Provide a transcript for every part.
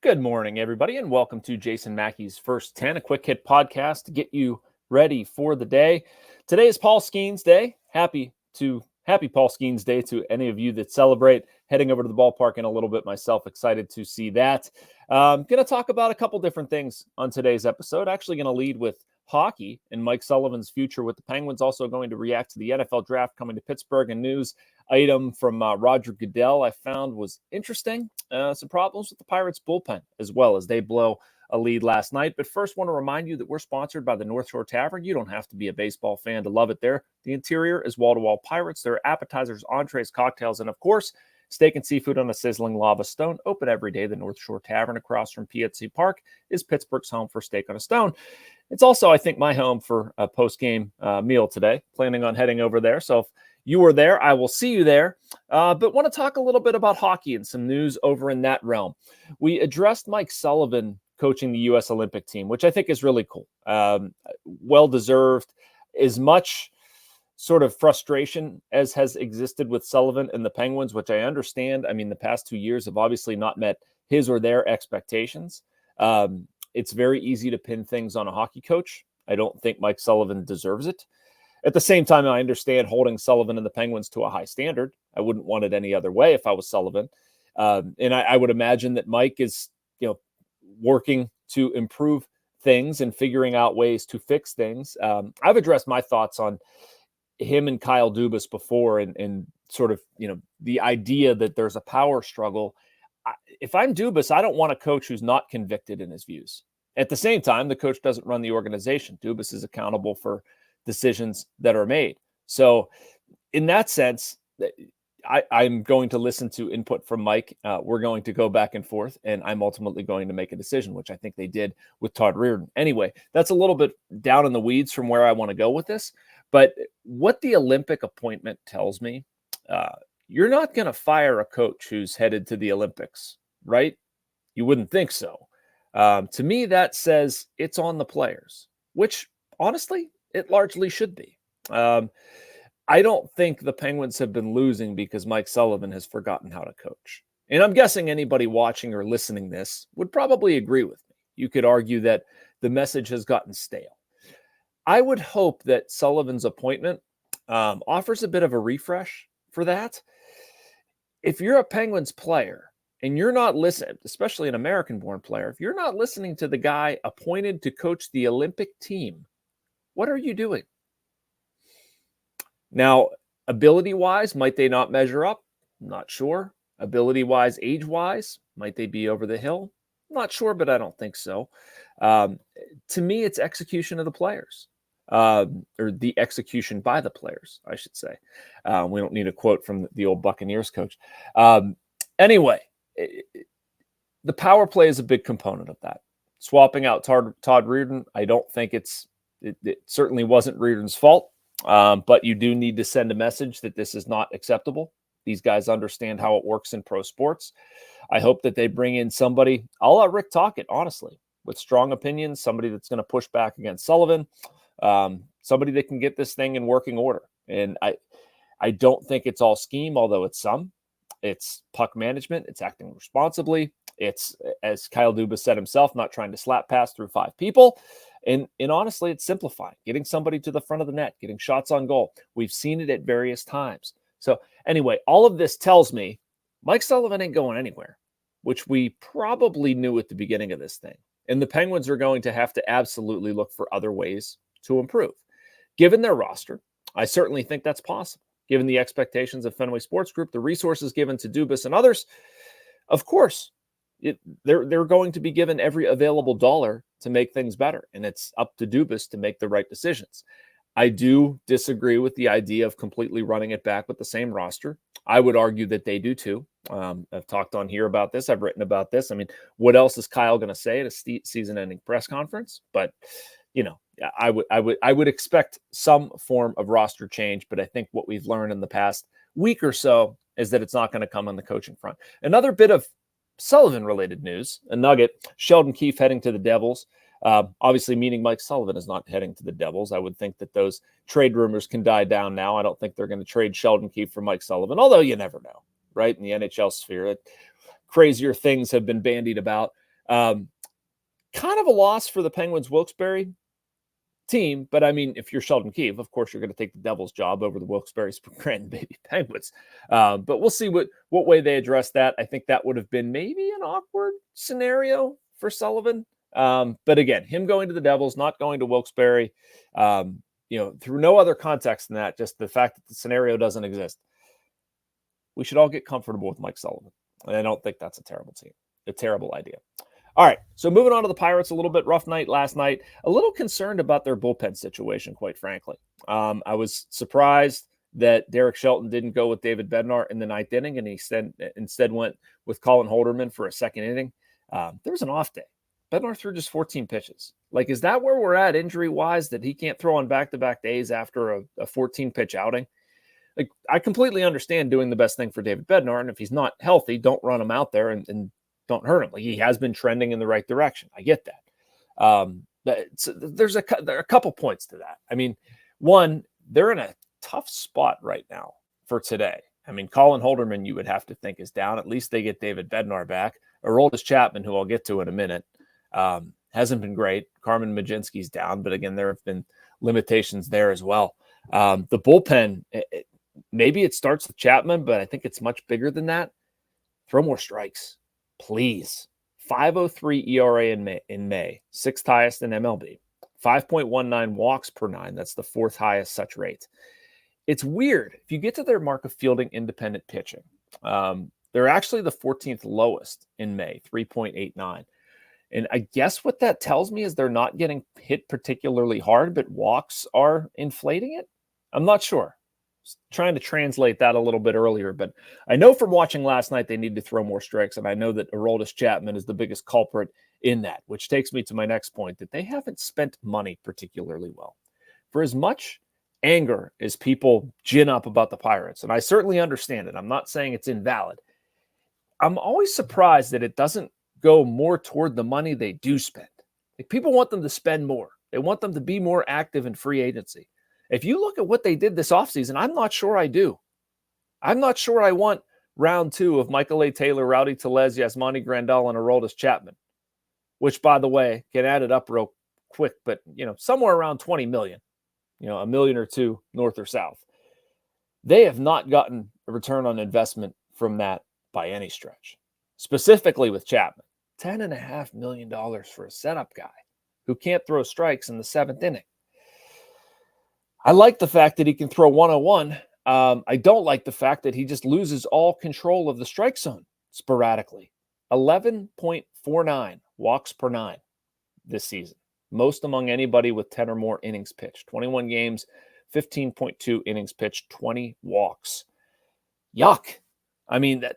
Good morning, everybody, and welcome to Jason Mackey's First 10, a quick hit podcast to get you ready for the day. Today is Paul Skeens Day. Happy Paul Skeens Day to any of you that celebrate. Heading over to the ballpark in a little bit myself. Excited to see that. Going to talk about a couple different things on today's episode. Actually going to lead with hockey and Mike Sullivan's future with the Penguins. Also going to react to the NFL draft coming to Pittsburgh. And news item from Roger Goodell I found was interesting. Some problems with the Pirates bullpen as well as they blow a lead last night. But first, want to remind you that we're sponsored by the North Shore Tavern. You don't have to be a baseball fan to love it there. The interior is wall-to-wall Pirates. There are appetizers, entrees, cocktails, and of course, steak and seafood on a sizzling lava stone. Open every day. The North Shore Tavern across from PNC Park is Pittsburgh's home for steak on a stone. It's also, I think, my home for a post-game meal today. Planning on heading over there. So if you are there, I will see you there. But want to talk a little bit about hockey and some news over in that realm. We addressed Mike Sullivan coaching the U.S. Olympic team, which I think is really cool. Well-deserved. As much sort of frustration as has existed with Sullivan and the Penguins, which I understand. I mean, the past 2 years have obviously not met his or their expectations. It's very easy to pin things on a hockey coach. I don't think Mike Sullivan deserves it. At the same time, I understand holding Sullivan and the Penguins to a high standard. I wouldn't want it any other way if I was Sullivan. And I would imagine that Mike is, working to improve things and figuring out ways to fix things. I've addressed my thoughts on him and Kyle Dubas before and sort of, the idea that there's a power struggle. If I'm Dubas, I don't want a coach who's not convicted in his views. At the same time, the coach doesn't run the organization. Dubas is accountable for decisions that are made. So in that sense, I'm going to listen to input from Mike. We're going to go back and forth, and I'm ultimately going to make a decision, which I think they did with Todd Reirden. Anyway, that's a little bit down in the weeds from where I want to go with this. But what the Olympic appointment tells me, you're not going to fire a coach who's headed to the Olympics, right? You wouldn't think so. To me, that says it's on the players, which honestly, it largely should be. I don't think the Penguins have been losing because Mike Sullivan has forgotten how to coach. And I'm guessing anybody watching or listening this would probably agree with me. You could argue that the message has gotten stale. I would hope that Sullivan's appointment offers a bit of a refresh for that. If you're a Penguins player and you're not listening, especially an American-born player, if you're not listening to the guy appointed to coach the Olympic team, what are you doing? Now, ability-wise, might they not measure up? Not sure. Ability-wise, age-wise, might they be over the hill? Not sure, but I don't think so. To me, it's execution of the players, or the execution by the players, I should say. We don't need a quote from the old Buccaneers coach. Anyway, the power play is a big component of that. Swapping out Todd Reirden, I don't think it certainly wasn't Reirden's fault. But you do need to send a message that this is not acceptable. These guys understand how it works in pro sports. I hope that they bring in somebody, I'll let Rick Tocchet, honestly, with strong opinions, somebody that's going to push back against Sullivan, somebody that can get this thing in working order. And I don't think it's all scheme, although it's some. It's puck management. It's acting responsibly. It's, as Kyle Dubas said himself, not trying to slap pass through 5 people. And honestly, it's simplifying, getting somebody to the front of the net, getting shots on goal. We've seen it at various times. So anyway, all of this tells me Mike Sullivan ain't going anywhere, which we probably knew at the beginning of this thing. And the Penguins are going to have to absolutely look for other ways to improve. Given their roster, I certainly think that's possible. Given the expectations of Fenway Sports Group, the resources given to Dubas and others, of course, they're going to be given every available dollar to make things better. And it's up to Dubas to make the right decisions. I do disagree with the idea of completely running it back with the same roster. I would argue that they do too. I've talked on here about this. I've written about this. I mean, what else is Kyle going to say at a season-ending press conference? But, I would expect some form of roster change. But I think what we've learned in the past week or so is that it's not going to come on the coaching front. Another bit of Sullivan-related news, a nugget, Sheldon Keefe heading to the Devils. Obviously, meaning Mike Sullivan is not heading to the Devils. I would think that those trade rumors can die down now. I don't think they're going to trade Sheldon Keefe for Mike Sullivan, although you never know, right? In the NHL sphere, crazier things have been bandied about. Kind of a loss for the Penguins Wilkes-Barre team, but I mean, if you're Sheldon Keefe, of course you're going to take the Devils' job over the Wilkes-Barre Scranton baby Penguins. But we'll see what way they address that. I think that would have been maybe an awkward scenario for Sullivan. But again, him going to the Devils, not going to Wilkes-Barre, through no other context than that, just the fact that the scenario doesn't exist. We should all get comfortable with Mike Sullivan. And I don't think that's a terrible idea. All right, so moving on to the Pirates, a little bit rough night last night. A little concerned about their bullpen situation, quite frankly. I was surprised that Derek Shelton didn't go with David Bednar in the ninth inning, and he instead went with Colin Holderman for a second inning. There was an off day. Bednar threw just 14 pitches. Like, is that where we're at injury-wise, that he can't throw on back-to-back days after a 14-pitch outing? Like, I completely understand doing the best thing for David Bednar, and if he's not healthy, don't run him out there and don't hurt him. Like, he has been trending in the right direction. I get that. There are a couple points to that. I mean, one, they're in a tough spot right now for today. I mean, Colin Holderman, you would have to think, is down. At least they get David Bednar back. Aroldis Chapman, who I'll get to in a minute, hasn't been great. Carmen Majinski's down, but again, there have been limitations there as well. The bullpen, maybe it starts with Chapman, but I think it's much bigger than that. Throw more strikes, please. 5.03 ERA in May, sixth highest in MLB. 5.19 walks per nine. That's the fourth highest such rate. It's weird. If you get to their mark of fielding independent pitching, they're actually the 14th lowest in May, 3.89. And I guess what that tells me is they're not getting hit particularly hard, but walks are inflating it. I'm not sure. Trying to translate that a little bit earlier, but I know from watching last night they need to throw more strikes, and I know that Aroldis Chapman is the biggest culprit in that, which takes me to my next point, that they haven't spent money particularly well. For as much anger as people gin up about the Pirates, and I certainly understand it, I'm not saying it's invalid, I'm always surprised that it doesn't go more toward the money they do spend. Like, people want them to spend more. They want them to be more active in free agency. If you look at what they did this offseason, I'm not sure I do. I'm not sure I want round two of Michael A. Taylor, Rowdy, Tellez, Yasmani Grandal, and Aroldis Chapman, which, by the way, can add it up real quick, but, somewhere around 20 million, a million or two north or south. They have not gotten a return on investment from that by any stretch. Specifically with Chapman, $10.5 million for a setup guy who can't throw strikes in the seventh inning. I like the fact that he can throw 101. I don't like the fact that he just loses all control of the strike zone sporadically. 11.49 walks per nine this season, most among anybody with 10 or more innings pitched. 21 games, 15.2 innings pitched, 20 walks. Yuck. I mean, that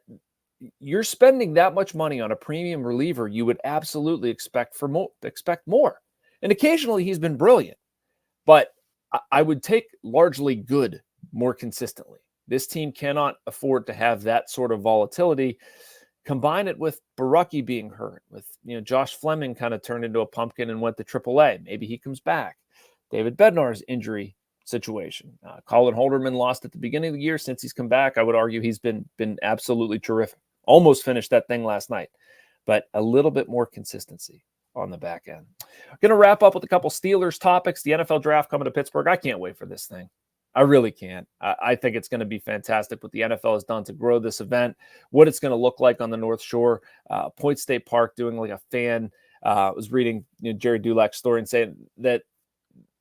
you're spending that much money on a premium reliever, you would absolutely expect more. And occasionally he's been brilliant, but I would take largely good more consistently. This team cannot afford to have that sort of volatility. Combine it with Barucki being hurt, with Josh Fleming kind of turned into a pumpkin and went to AAA. Maybe he comes back. David Bednar's injury situation. Colin Holderman lost at the beginning of the year. Since he's come back, I would argue he's been absolutely terrific. Almost finished that thing last night, but a little bit more consistency on the back end. Going to wrap up with a couple Steelers topics. The NFL draft coming to Pittsburgh. I can't wait for this thing. I really can't. I think it's going to be fantastic what the NFL has done to grow this event, what it's going to look like on the North Shore, Point State Park doing like a fan. I was reading Jerry Dulack's story and saying that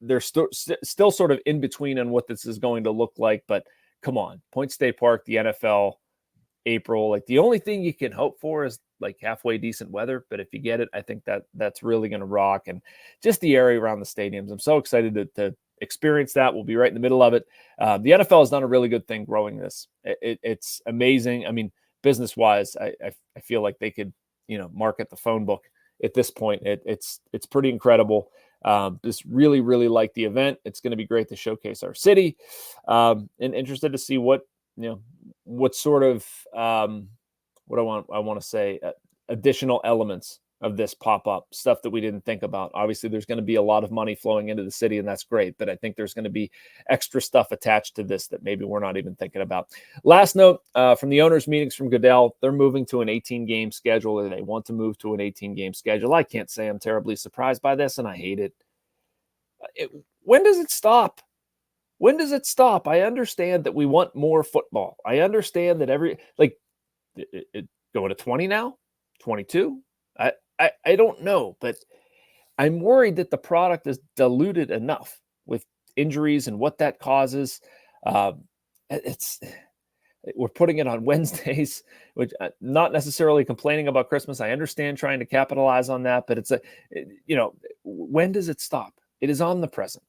they're still sort of in between on what this is going to look like. But come on, Point State Park, the NFL, April. Like, the only thing you can hope for is like halfway decent weather. But if you get it, I think that's really going to rock. And just the area around the stadiums, I'm so excited to experience that. We'll be right in the middle of it. The NFL has done a really good thing growing this. It's amazing. I mean, business-wise, I feel like they could, market the phone book at this point. It's pretty incredible. Just really, really like the event. It's going to be great to showcase our city. And interested to see what sort of, I want to say, additional elements of this pop up, stuff that we didn't think about. Obviously, there's going to be a lot of money flowing into the city, and that's great. But I think there's going to be extra stuff attached to this that maybe we're not even thinking about. Last note from the owners' meetings from Goodell, they're moving to an 18-game schedule, or they want to move to an 18-game schedule. I can't say I'm terribly surprised by this, and I hate it. When does it stop? When does it stop? I understand that we want more football. I understand that going to 20 now, 22. I don't know, but I'm worried that the product is diluted enough with injuries and what that causes. We're putting it on Wednesdays, which not necessarily complaining about Christmas. I understand trying to capitalize on that, but when does it stop? It is omnipresent.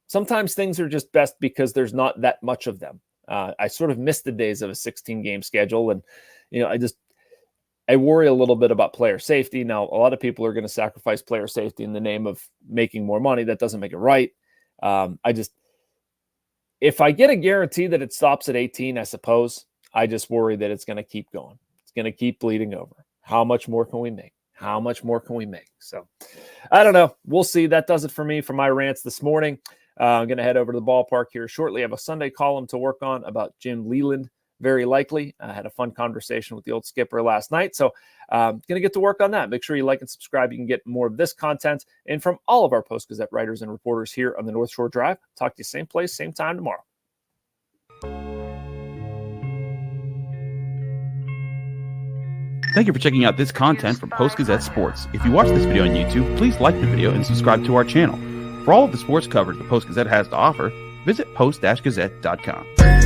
Sometimes things are just best because there's not that much of them. I sort of miss the days of a 16-game schedule, and I worry a little bit about player safety. Now, a lot of people are going to sacrifice player safety in the name of making more money. That doesn't make it right. If I get a guarantee that it stops at 18, I suppose, I just worry that it's going to keep going. It's going to keep bleeding over. How much more can we make? How much more can we make? So I don't know. We'll see. That does it for me for my rants this morning. I'm going to head over to the ballpark here shortly. I have a Sunday column to work on about Jim Leland. Very likely. I had a fun conversation with the old skipper last night. So going to get to work on that. Make sure you like and subscribe. You can get more of this content and from all of our Post-Gazette writers and reporters here on the North Shore Drive. Talk to you same place, same time tomorrow. Thank you for checking out this content from Post-Gazette Sports. If you watch this video on YouTube, please like the video and subscribe to our channel. For all of the sports coverage the Post-Gazette has to offer, visit post-gazette.com.